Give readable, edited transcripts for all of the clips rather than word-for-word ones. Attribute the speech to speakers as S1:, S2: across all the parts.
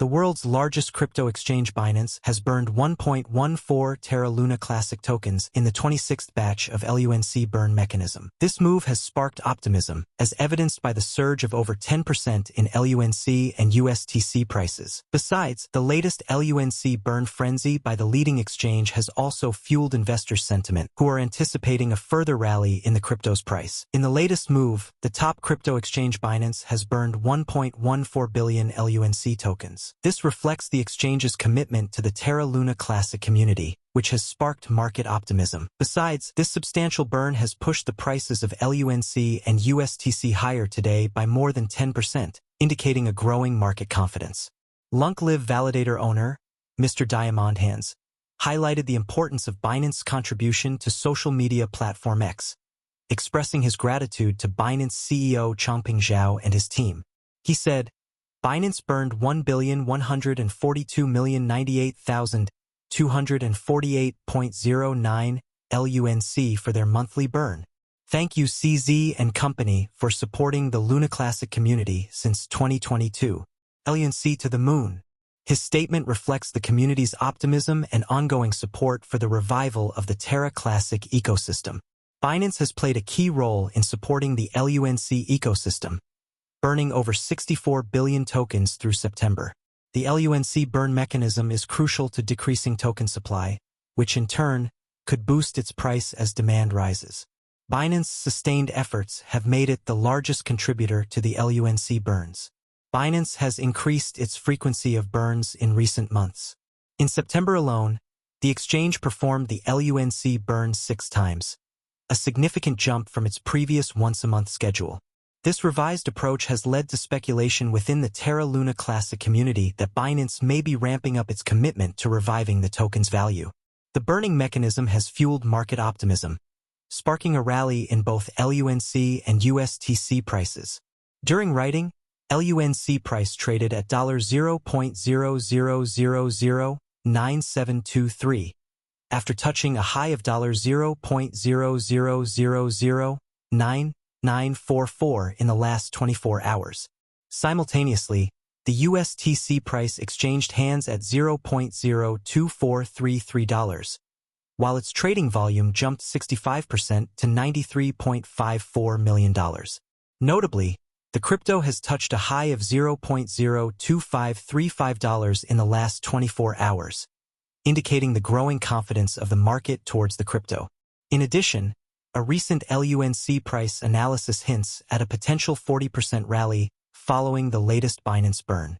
S1: The world's largest crypto exchange Binance has burned 1.14 Terra Luna Classic tokens in the 26th batch of LUNC burn mechanism. This move has sparked optimism, as evidenced by the surge of over 10% in LUNC and USTC prices. Besides, the latest LUNC burn frenzy by the leading exchange has also fueled investor sentiment, who are anticipating a further rally in the crypto's price. In the latest move, the top crypto exchange Binance has burned 1.14 billion LUNC tokens. This reflects the exchange's commitment to the Terra Luna Classic community, which has sparked market optimism. Besides, this substantial burn has pushed the prices of LUNC and USTC higher today by more than 10%, indicating a growing market confidence. LUNC Live validator owner, Mr. Diamond Hands, highlighted the importance of Binance's contribution to social media platform X, expressing his gratitude to Binance CEO Changpeng Zhao and his team. He said, Binance burned 1,142,098,248.09 LUNC for their monthly burn. Thank you CZ and company for supporting the Luna Classic community since 2022. LUNC to the moon. His statement reflects the community's optimism and ongoing support for the revival of the Terra Classic ecosystem. Binance has played a key role in supporting the LUNC ecosystem, burning over 64 billion tokens through September. The LUNC burn mechanism is crucial to decreasing token supply, which in turn could boost its price as demand rises. Binance's sustained efforts have made it the largest contributor to the LUNC burns. Binance has increased its frequency of burns in recent months. In September alone, the exchange performed the LUNC burn 6 times, a significant jump from its previous once-a-month schedule. This revised approach has led to speculation within the Terra Luna Classic community that Binance may be ramping up its commitment to reviving the token's value. The burning mechanism has fueled market optimism, sparking a rally in both LUNC and USTC prices. During writing, LUNC price traded at $0.00009723, after touching a high of $0.00000944 in the last 24 hours. Simultaneously, the USTC price exchanged hands at $0.02433, while its trading volume jumped 65% to $93.54 million. Notably, the crypto has touched a high of $0.02535 in the last 24 hours, indicating the growing confidence of the market towards the crypto. In addition, a recent LUNC price analysis hints at a potential 40% rally following the latest Binance burn.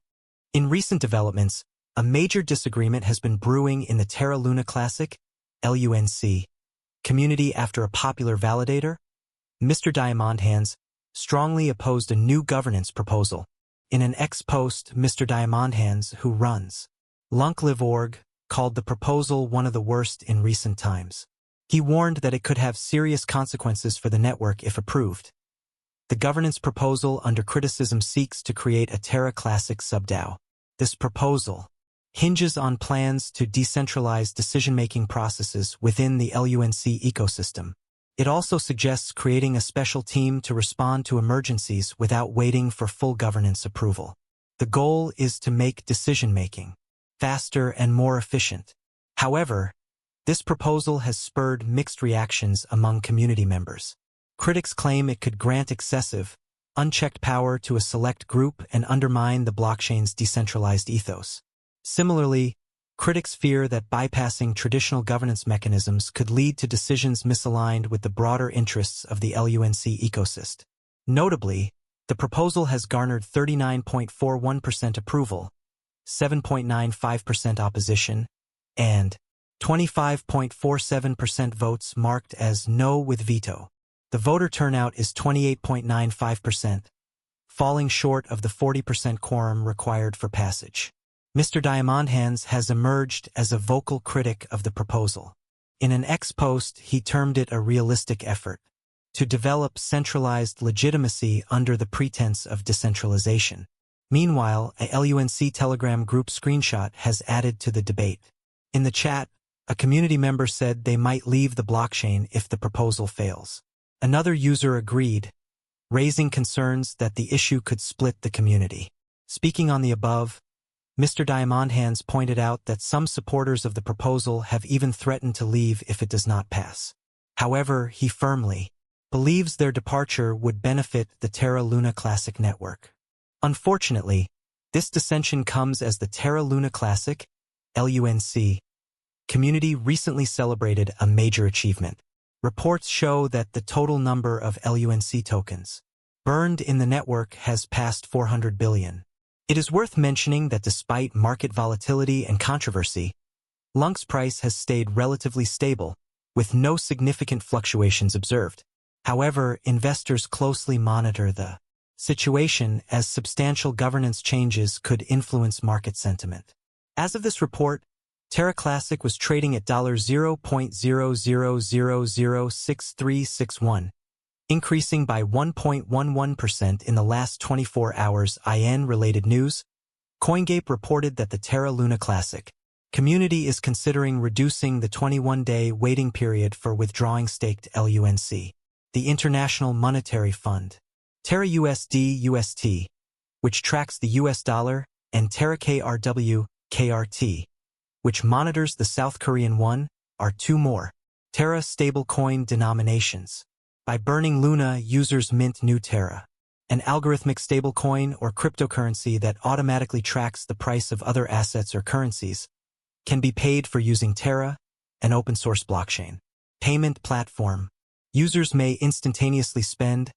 S1: In recent developments, a major disagreement has been brewing in the Terra Luna Classic, LUNC, community after a popular validator, Mr. Diamond Hands, strongly opposed a new governance proposal. In an X post, Mr. Diamond Hands, who runs LUNC Live.org, called the proposal one of the worst in recent times. He warned that it could have serious consequences for the network if approved. The governance proposal under criticism seeks to create a Terra Classic sub-DAO. This proposal hinges on plans to decentralize decision-making processes within the LUNC ecosystem. It also suggests creating a special team to respond to emergencies without waiting for full governance approval. The goal is to make decision-making faster and more efficient. However, this proposal has spurred mixed reactions among community members. Critics claim it could grant excessive, unchecked power to a select group and undermine the blockchain's decentralized ethos. Similarly, critics fear that bypassing traditional governance mechanisms could lead to decisions misaligned with the broader interests of the LUNC ecosystem. Notably, the proposal has garnered 39.41% approval, 7.95% opposition, and 25.47% votes marked as no with veto. The voter turnout is 28.95%, falling short of the 40% quorum required for passage. Mr. Diamond Hands has emerged as a vocal critic of the proposal. In an X post, he termed it a realistic effort to develop centralized legitimacy under the pretense of decentralization. Meanwhile, a LUNC Telegram group screenshot has added to the debate. In the chat, a community member said they might leave the blockchain if the proposal fails. Another user agreed, raising concerns that the issue could split the community. Speaking on the above, Mr. Diamondhands pointed out that some supporters of the proposal have even threatened to leave if it does not pass. However, he firmly believes their departure would benefit the Terra Luna Classic network. Unfortunately, this dissension comes as the Terra Luna Classic, LUNC, community recently celebrated a major achievement. Reports show that the total number of LUNC tokens burned in the network has passed 400 billion. It is worth mentioning that despite market volatility and controversy, LUNC's price has stayed relatively stable, with no significant fluctuations observed. However, investors closely monitor the situation as substantial governance changes could influence market sentiment. As of this report, Terra Classic was trading at $0.00006361, increasing by 1.11% in the last 24 hours. In related news, CoinGape reported that the Terra Luna Classic community is considering reducing the 21-day waiting period for withdrawing staked LUNC. The International Monetary Fund, Terra USD/UST, which tracks the US dollar, and Terra KRW/KRT, which monitors the South Korean won, are two more Terra stablecoin denominations. By burning Luna, users mint new Terra, an algorithmic stablecoin or cryptocurrency that automatically tracks the price of other assets or currencies, can be paid for using Terra, an open-source blockchain payment platform. Users may instantaneously spend,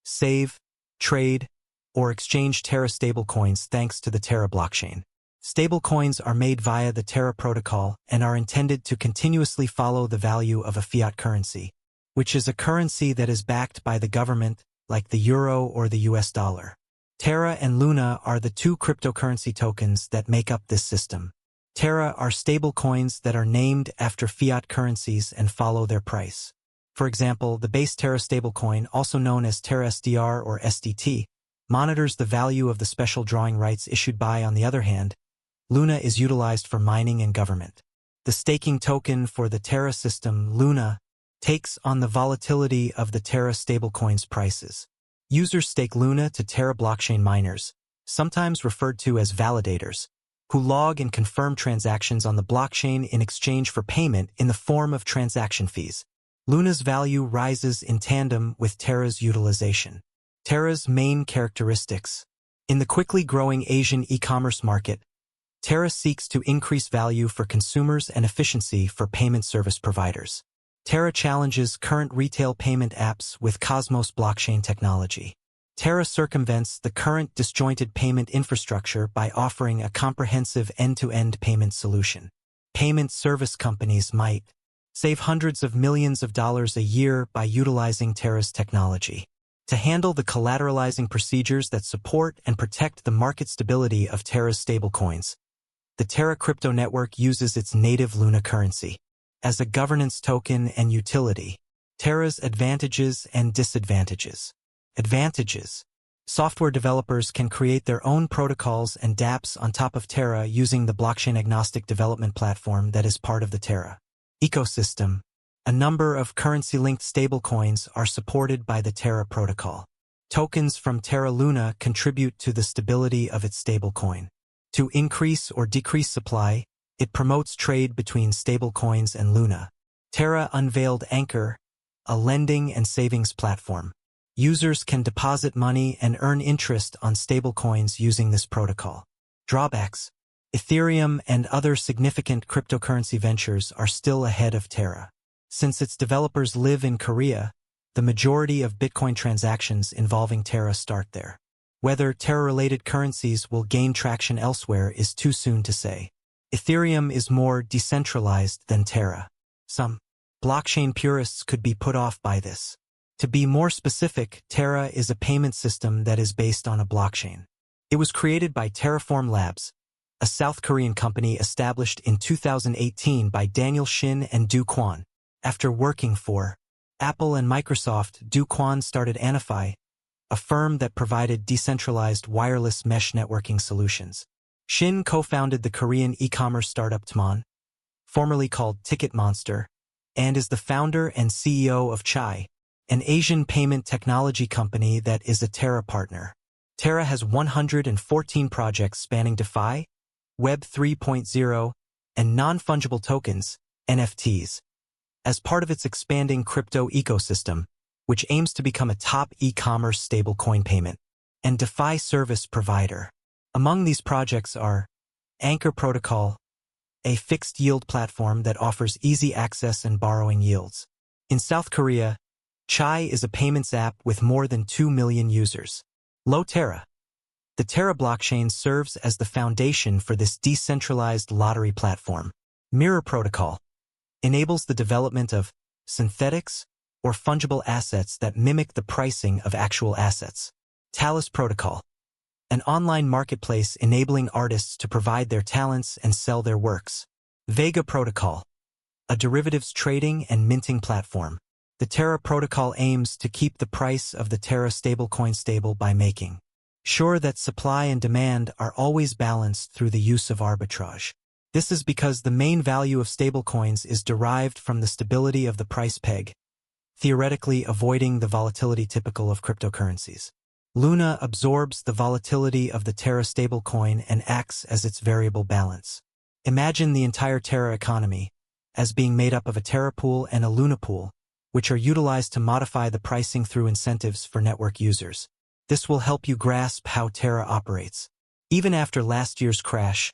S1: save, trade, or exchange Terra stablecoins thanks to the Terra blockchain. Stablecoins are made via the Terra protocol and are intended to continuously follow the value of a fiat currency, which is a currency that is backed by the government, like the euro or the US dollar. Terra and Luna are the two cryptocurrency tokens that make up this system. Terra are stablecoins that are named after fiat currencies and follow their price. For example, the base Terra stablecoin, also known as Terra SDR or SDT, monitors the value of the special drawing rights issued by, on the other hand, Luna is utilized for mining and government. The staking token for the Terra system, Luna, takes on the volatility of the Terra stablecoin's prices. Users stake Luna to Terra blockchain miners, sometimes referred to as validators, who log and confirm transactions on the blockchain in exchange for payment in the form of transaction fees. Luna's value rises in tandem with Terra's utilization. Terra's main characteristics. In the quickly growing Asian e-commerce market, Terra seeks to increase value for consumers and efficiency for payment service providers. Terra challenges current retail payment apps with Cosmos blockchain technology. Terra circumvents the current disjointed payment infrastructure by offering a comprehensive end-to-end payment solution. Payment service companies might save hundreds of millions of dollars a year by utilizing Terra's technology. To handle the collateralizing procedures that support and protect the market stability of Terra's stablecoins, the Terra crypto network uses its native Luna currency as a governance token and utility. Terra's advantages and disadvantages. Advantages. Software developers can create their own protocols and dApps on top of Terra using the blockchain-agnostic development platform that is part of the Terra ecosystem. A number of currency-linked stablecoins are supported by the Terra protocol. Tokens from Terra Luna contribute to the stability of its stablecoin. To increase or decrease supply, it promotes trade between stablecoins and Luna. Terra unveiled Anchor, a lending and savings platform. Users can deposit money and earn interest on stablecoins using this protocol. Drawbacks. Ethereum and other significant cryptocurrency ventures are still ahead of Terra. Since its developers live in Korea, the majority of Bitcoin transactions involving Terra start there. Whether Terra-related currencies will gain traction elsewhere is too soon to say. Ethereum is more decentralized than Terra. Some blockchain purists could be put off by this. To be more specific, Terra is a payment system that is based on a blockchain. It was created by Terraform Labs, a South Korean company established in 2018 by Daniel Shin and Do Kwon. After working for Apple and Microsoft, Do Kwon started Anify, a firm that provided decentralized wireless mesh networking solutions. Shin co-founded the Korean e-commerce startup Tmon, formerly called Ticket Monster, and is the founder and CEO of Chai, an Asian payment technology company that is a Terra partner. Terra has 114 projects spanning DeFi, Web 3.0, and non-fungible tokens, NFTs, as part of its expanding crypto ecosystem, which aims to become a top e-commerce stablecoin payment and DeFi service provider. Among these projects are Anchor Protocol, a fixed-yield platform that offers easy access and borrowing yields. In South Korea, Chai is a payments app with more than 2 million users. Terra. The Terra blockchain serves as the foundation for this decentralized lottery platform. Mirror Protocol enables the development of synthetics or fungible assets that mimic the pricing of actual assets. Talus Protocol, an online marketplace enabling artists to provide their talents and sell their works. Vega Protocol, a derivatives trading and minting platform. The Terra protocol aims to keep the price of the Terra stablecoin stable by making sure that supply and demand are always balanced through the use of arbitrage. This is because the main value of stablecoins is derived from the stability of the price peg, theoretically avoiding the volatility typical of cryptocurrencies. Luna absorbs the volatility of the Terra stablecoin and acts as its variable balance. Imagine the entire Terra economy as being made up of a Terra pool and a Luna pool, which are utilized to modify the pricing through incentives for network users. This will help you grasp how Terra operates. Even after last year's crash,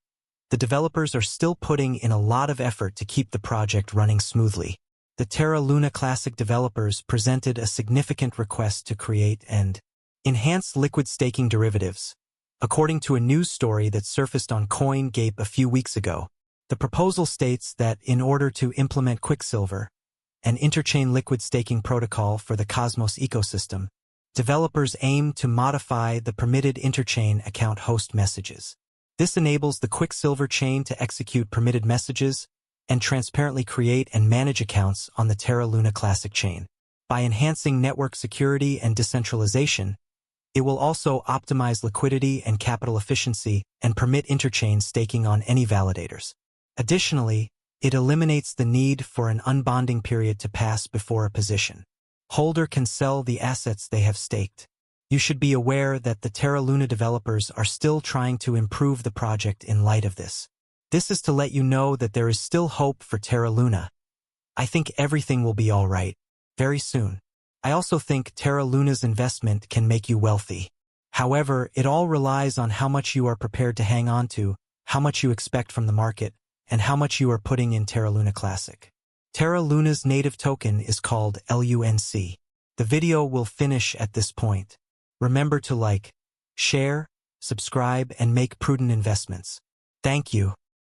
S1: the developers are still putting in a lot of effort to keep the project running smoothly. The Terra Luna Classic developers presented a significant request to create and enhance liquid staking derivatives. According to a news story that surfaced on CoinGape a few weeks ago, the proposal states that in order to implement Quicksilver, an interchain liquid staking protocol for the Cosmos ecosystem, developers aim to modify the permitted interchain account host messages. This enables the Quicksilver chain to execute permitted messages and transparently create and manage accounts on the Terra Luna Classic chain. By enhancing network security and decentralization, it will also optimize liquidity and capital efficiency and permit interchain staking on any validators. Additionally, it eliminates the need for an unbonding period to pass before a position holder can sell the assets they have staked. You should be aware that the Terra Luna developers are still trying to improve the project in light of this. This is to let you know that there is still hope for Terra Luna. I think everything will be all right very soon. I also think Terra Luna's investment can make you wealthy. However, it all relies on how much you are prepared to hang on to, how much you expect from the market, and how much you are putting in Terra Luna Classic. Terra Luna's native token is called LUNC. The video will finish at this point. Remember to like, share, subscribe, and make prudent investments. Thank you.